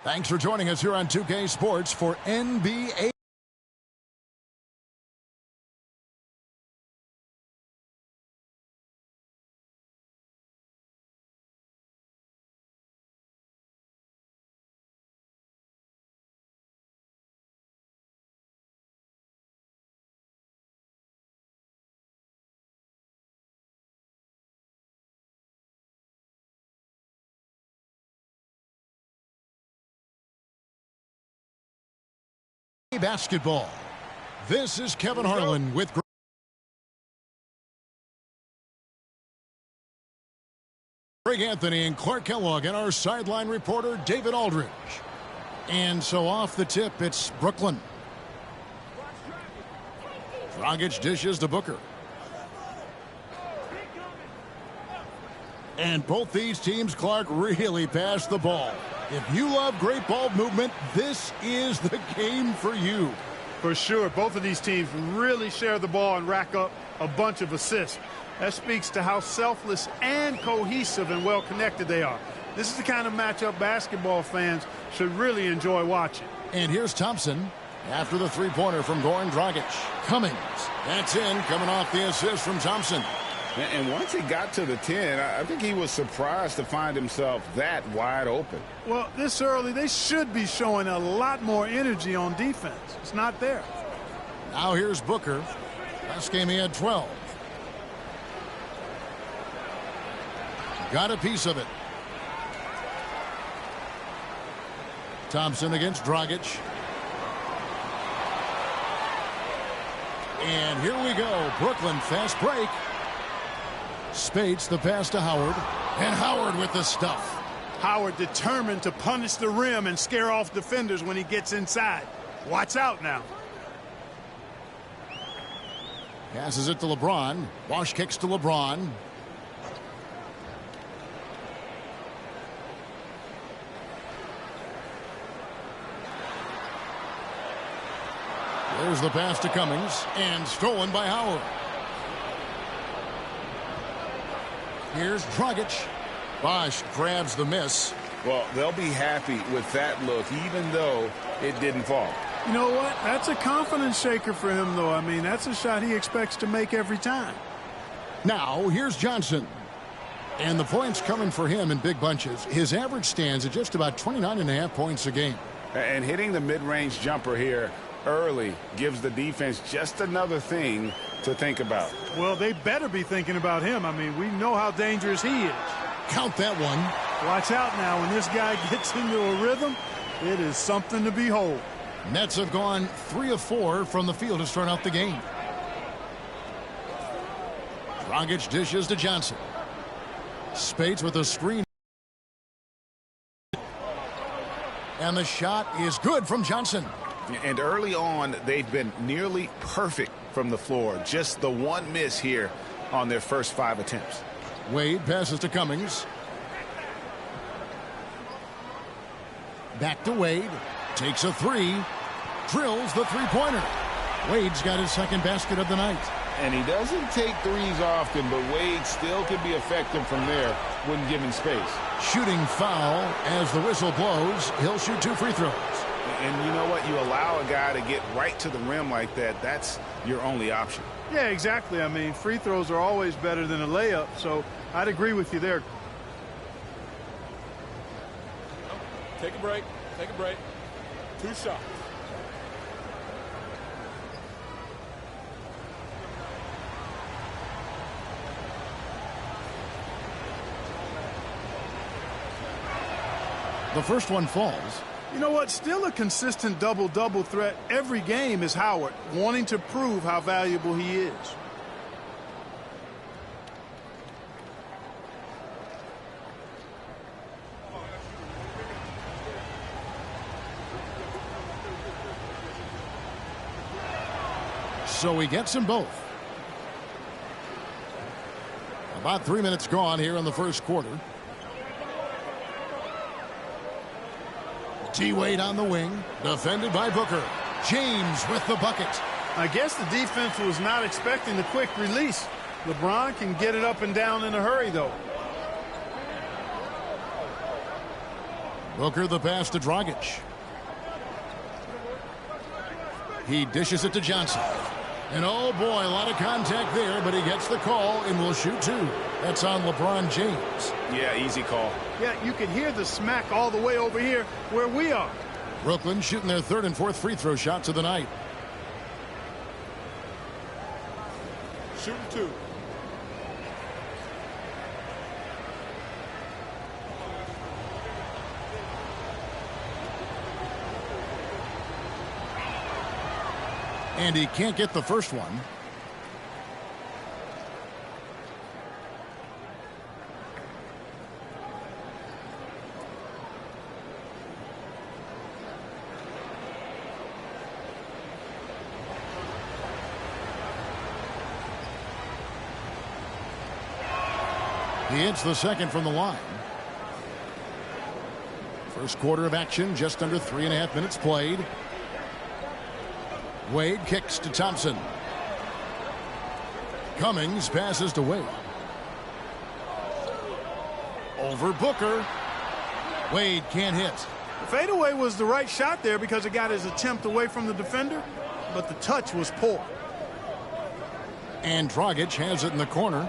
Thanks for joining us here on 2K Sports for NBA. Basketball. This is Kevin Harlan with Greg Anthony and Clark Kellogg and our sideline reporter David Aldridge. And so off the tip, it's Brooklyn. Dragic dishes to Booker. And both these teams, Clark, really pass the ball. If you love great ball movement, this is the game for you. For sure. Both of these teams really share the ball and rack up a bunch of assists. That speaks to how selfless and cohesive and well-connected they are. This is the kind of matchup basketball fans should really enjoy watching. And here's Thompson after the three-pointer from Goran Dragic. Cummings. That's in, coming off the assist from Thompson. And once he got to the 10, I think he was surprised to find himself that wide open. Well, this early, they should be showing a lot more energy on defense. It's not there. Now here's Booker. Last game he had 12. Got a piece of it. Thompson against Dragic. And here we go. Brooklyn fast break. Spates the pass to Howard. And Howard with the stuff. Howard determined to punish the rim and scare off defenders when he gets inside. Watch out now. Passes it to LeBron. Bosch kicks to LeBron. There's the pass to Cummings. And stolen by Howard. Here's Dragic. Bosch grabs the miss. Well, they'll be happy with that look, even though it didn't fall. You know what? That's a confidence shaker for him, though. I mean, that's a shot he expects to make every time. Now, here's Johnson. And the points coming for him in big bunches. His average stands at just about 29.5 points a game. And hitting the mid-range jumper here early gives the defense just another thing to think about. Well, they better be thinking about him. I mean, we know how dangerous he is. Count that one. Watch out now. When this guy gets into a rhythm, it is something to behold. Nets have gone 3 of 4 from the field to start out the game. Dragic dishes to Johnson. Spates with a screen. And the shot is good from Johnson. And early on, they've been nearly perfect from the floor. Just the one miss here on their first 5 attempts. Wade passes to Cummings. Back to Wade. Takes a 3. Drills the three-pointer. Wade's got his second basket of the night. And he doesn't take threes often, but Wade still can be effective from there when given space. Shooting foul as the whistle blows. He'll shoot 2 free throws. And you know what? You allow a guy to get right to the rim like that. That's your only option. Yeah, exactly. I mean, free throws are always better than a layup, so I'd agree with you there. Take a break. Take a break. 2 shots. The first one falls. You know what? Still a consistent double-double threat every game is Howard, wanting to prove how valuable he is. So he gets them both. About 3 minutes gone here in the first quarter. T-Wade on the wing, defended by Booker. James with the bucket. I guess the defense was not expecting the quick release. LeBron can get it up and down in a hurry, though. Booker the pass to Dragic. He dishes it to Johnson. And oh boy, a lot of contact there, but he gets the call and will shoot two. That's on LeBron James. Yeah, easy call. Yeah, you can hear the smack all the way over here where we are. Brooklyn shooting their third and fourth free throw shots of the night. Shooting two. And he can't get the first one. He hits the second from the line. First quarter of action, just under 3.5 minutes played. Wade kicks to Thompson. Cummings passes to Wade. Over Booker. Wade can't hit. The fadeaway was the right shot there because it got his attempt away from the defender, but the touch was poor. And Dragic has it in the corner.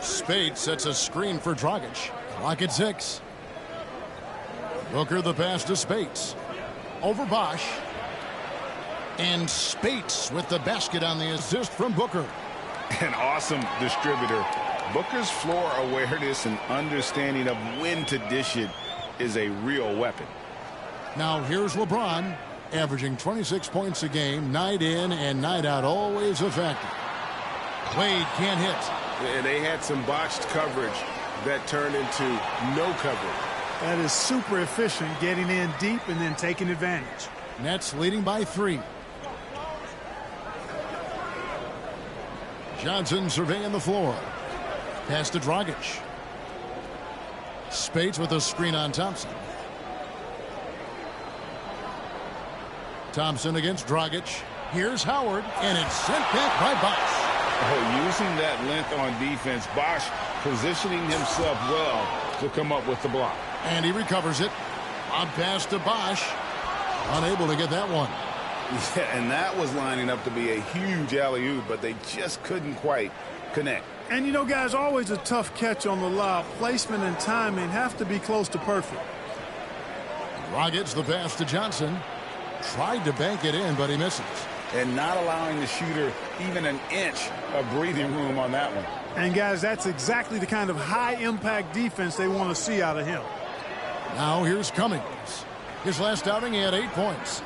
Spade sets a screen for Dragic. Clock at 6. Booker the pass to Spates. Over Bosch. And Spates with the basket on the assist from Booker. An awesome distributor. Booker's floor awareness and understanding of when to dish it is a real weapon. Now here's LeBron, averaging 26 points a game, night in and night out, always a factor. Wade can't hit. They had some botched coverage that turned into no coverage. That is super efficient, getting in deep and then taking advantage. Nets leading by 3. Johnson surveying the floor. Pass to Dragic. Spates with a screen on Thompson. Thompson against Dragic. Here's Howard, and it's sent back by Bosch. Oh, using that length on defense, Bosch positioning himself well to come up with the block. And he recovers it. On pass to Bosch. Unable to get that one. Yeah, and that was lining up to be a huge alley-oop, but they just couldn't quite connect. And you know, guys, always a tough catch on the lob. Placement and timing have to be close to perfect. Dragic the pass to Johnson. Tried to bank it in, but he misses. And not allowing the shooter even an inch of breathing room on that one. And, guys, that's exactly the kind of high-impact defense they want to see out of him. Now here's Cummings. His last outing, he had 8 points.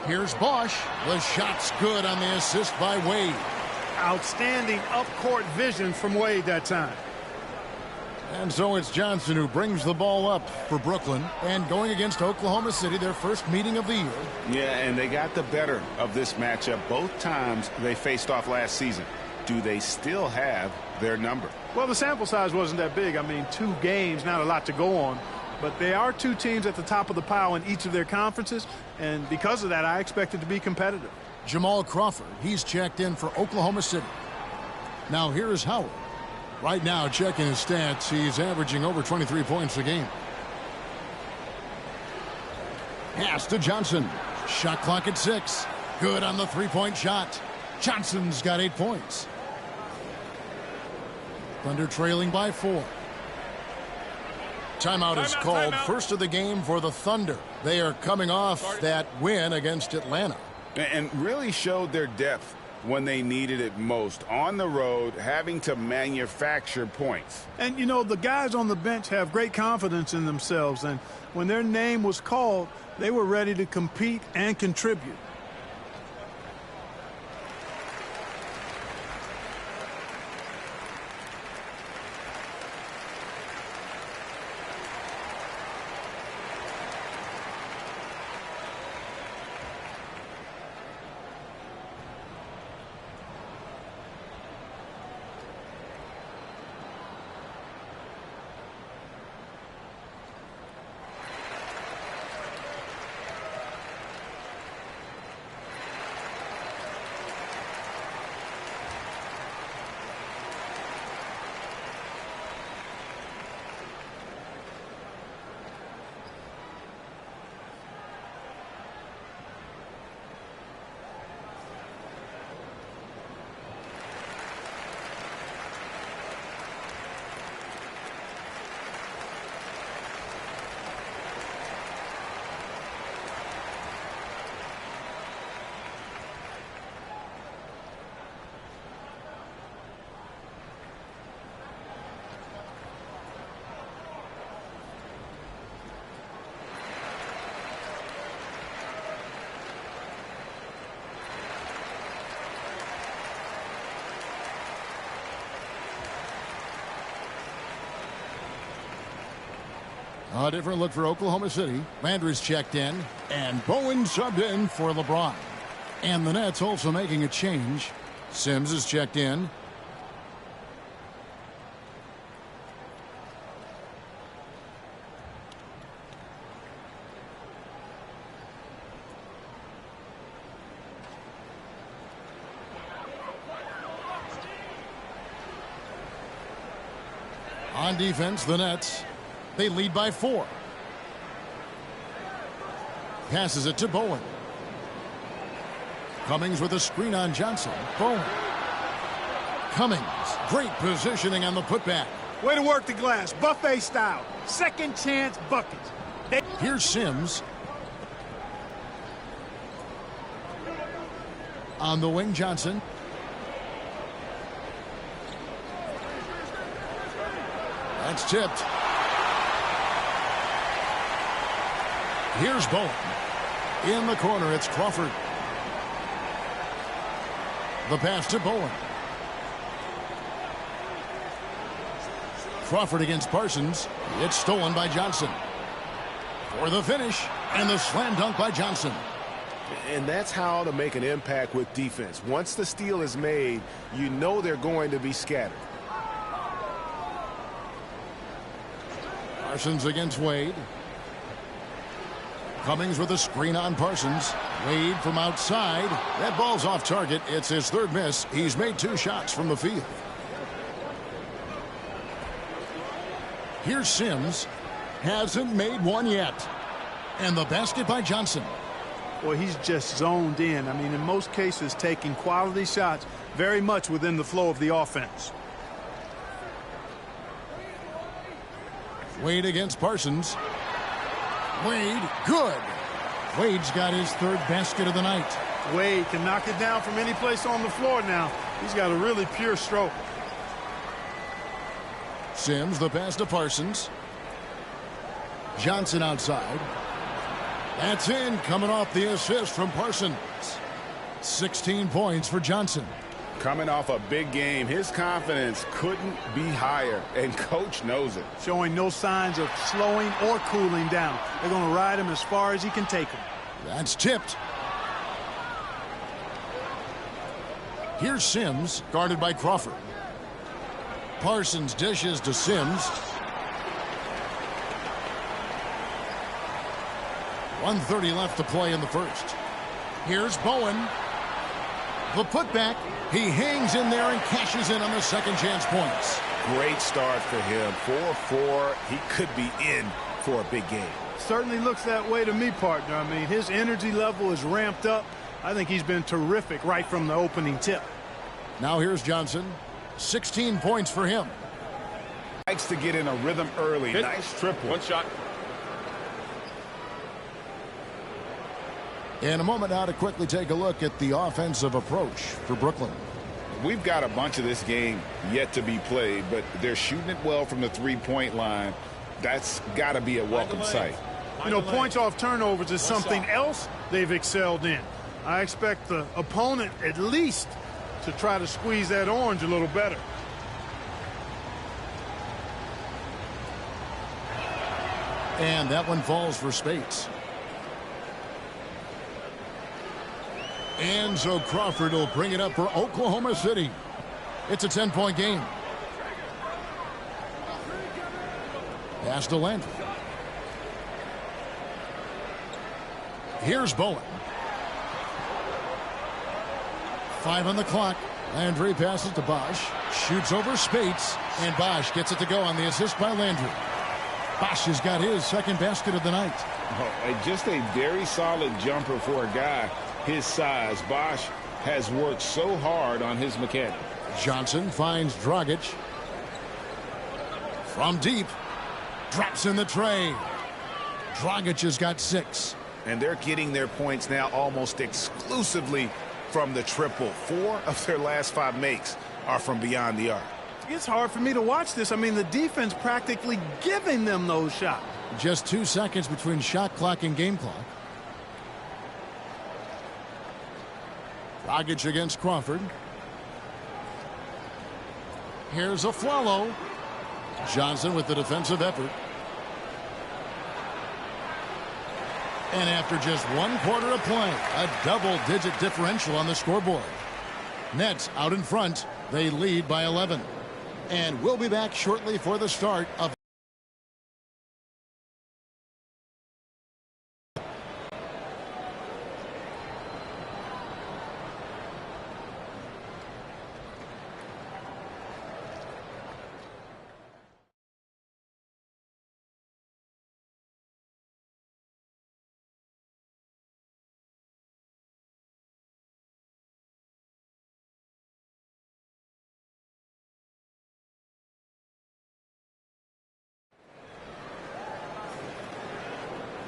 Here's Bosch. The shot's good on the assist by Wade. Outstanding up-court vision from Wade that time. And so it's Johnson who brings the ball up for Brooklyn. And going against Oklahoma City, their first meeting of the year. Yeah, and they got the better of this matchup both times they faced off last season. Do they still have their number? Well, the sample size wasn't that big. I mean, 2 games, not a lot to go on. But they are 2 teams at the top of the pile in each of their conferences. And because of that, I expect it to be competitive. Jamal Crawford, he's checked in for Oklahoma City. Now here's Howard. Right now, checking his stats, he's averaging over 23 points a game. Pass to Johnson. Shot clock at 6. Good on the three-point shot. Johnson's got 8 points. Thunder trailing by 4. Timeout is called. First of the game for the Thunder. They are coming off that win against Atlanta. And really showed their depth when they needed it most. On the road, having to manufacture points. And, you know, the guys on the bench have great confidence in themselves. And when their name was called, they were ready to compete and contribute. A different look for Oklahoma City. Landry's checked in, and Bowen subbed in for LeBron. And the Nets also making a change. Sims is checked in. On defense, the Nets, they lead by 4. Passes it to Bowen. Cummings with a screen on Johnson. Bowen. Cummings, great positioning on the putback. Way to work the glass, buffet style. Second chance buckets. Here's Sims. On the wing, Johnson. That's tipped. Here's Bowen. In the corner, it's Crawford. The pass to Bowen. Crawford against Parsons. It's stolen by Johnson. For the finish, and the slam dunk by Johnson. And that's how to make an impact with defense. Once the steal is made, you know they're going to be scattered. Parsons against Wade. Cummings with a screen on Parsons. Wade from outside. That ball's off target. It's his 3rd miss. He's made 2 shots from the field. Here's Sims. Hasn't made one yet. And the basket by Johnson. Well, he's just zoned in. I mean, in most cases, taking quality shots very much within the flow of the offense. Wade against Parsons. Wade, good. Wade's got his 3rd basket of the night. Wade can knock it down from any place on the floor now. He's got a really pure stroke. Sims, the pass to Parsons. Johnson outside. That's in, coming off the assist from Parsons. 16 points for Johnson. Coming off a big game, his confidence couldn't be higher, and coach knows it. Showing no signs of slowing or cooling down. They're going to ride him as far as he can take him. That's tipped. Here's Sims, guarded by Crawford. Parsons dishes to Sims. 1:30 left to play in the first. Here's Bowen. The putback. He hangs in there and cashes in on the second chance points. Great start for him. 4-4. He could be in for a big game. Certainly looks that way to me, partner. I mean, his energy level is ramped up. I think he's been terrific right from the opening tip. Now here's Johnson. 16 points for him. Likes to get in a rhythm early. Hit. Nice triple. One shot. In a moment now to quickly take a look at the offensive approach for Brooklyn. We've got a bunch of this game yet to be played, but they're shooting it well from the 3-point line. That's got to be a welcome sight. You know, points off turnovers is something else they've excelled in. I expect the opponent at least to try to squeeze that orange a little better. And that one falls for Spates. And so Crawford will bring it up for Oklahoma City. It's a 10-point game. Pass to Landry. Here's Bowen. 5 on the clock. Landry passes to Bosch. Shoots over Spates. And Bosch gets it to go on the assist by Landry. Bosch has got his 2nd basket of the night. Oh, just a very solid jumper for a guy his size. Bosch has worked so hard on his mechanics. Johnson finds Dragic. From deep. Drops in the tray. Dragic has got 6. And they're getting their points now almost exclusively from the triple. 4 of their last 5 makes are from beyond the arc. It's hard for me to watch this. I mean, the defense practically giving them those shots. Just 2 seconds between shot clock and game clock. Dragic against Crawford. Here's Afflalo. Johnson with the defensive effort. And after just 1 quarter of play, a double-digit differential on the scoreboard. Nets out in front. They lead by 11. And we'll be back shortly for the start of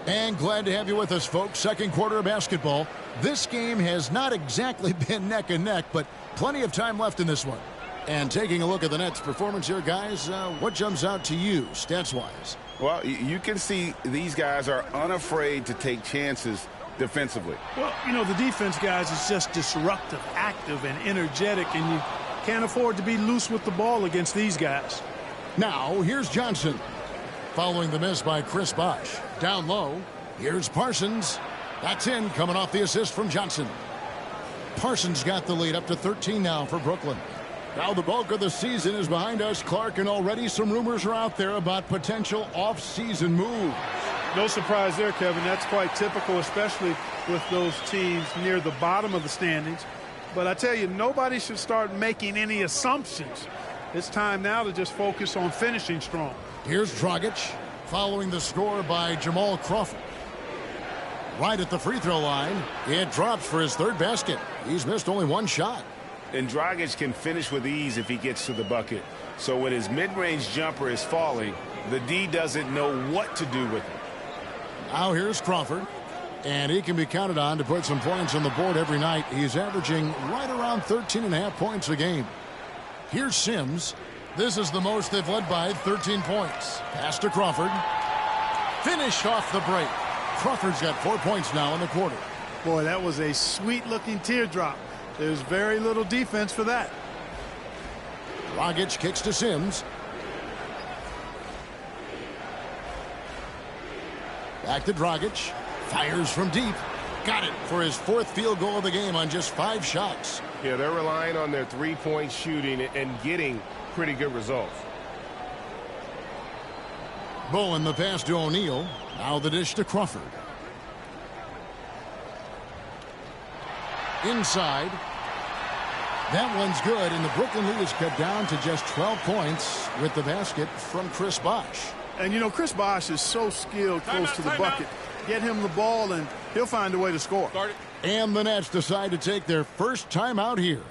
And glad to have you with us, folks. Second quarter of basketball. This game has not exactly been neck and neck, but plenty of time left in this one. And taking a look at the Nets' performance here, guys, what jumps out to you, stats-wise? Well, you can see these guys are unafraid to take chances defensively. Well, you know, the defense, guys, is just disruptive, active, and energetic, and you can't afford to be loose with the ball against these guys. Now, here's Johnson. Following the miss by Chris Bosh. Down low, here's Parsons. That's in, coming off the assist from Johnson. Parsons got the lead up to 13 now for Brooklyn. Now the bulk of the season is behind us, Clark, and already some rumors are out there about potential off-season moves. No surprise there, Kevin. That's quite typical, especially with those teams near the bottom of the standings. But I tell you, nobody should start making any assumptions. It's time now to just focus on finishing strong. Here's Dragic, following the score by Jamal Crawford. Right at the free throw line, it drops for his third basket. He's missed only one shot. And Dragic can finish with ease if he gets to the bucket. So when his mid-range jumper is falling, the D doesn't know what to do with it. Now here's Crawford, and he can be counted on to put some points on the board every night. He's averaging right around 13.5 points a game. Here's Sims. This is the most they've led by, 13 points. Pass to Crawford. Finished off the break. Crawford's got 4 points now in the quarter. Boy, that was a sweet-looking teardrop. There's very little defense for that. Dragic kicks to Sims. Back to Dragic. Fires from deep. Got it for his fourth field goal of the game on just 5 shots. Yeah, they're relying on their three-point shooting and getting pretty good results. Bowen the pass to O'Neal. Now the dish to Crawford. Inside. That one's good, and the Brooklyn lead is cut down to just 12 points with the basket from Chris Bosh. And, you know, Chris Bosh is so skilled close to the bucket. Get him the ball, and he'll find a way to score. And the Nets decide to take their first timeout here.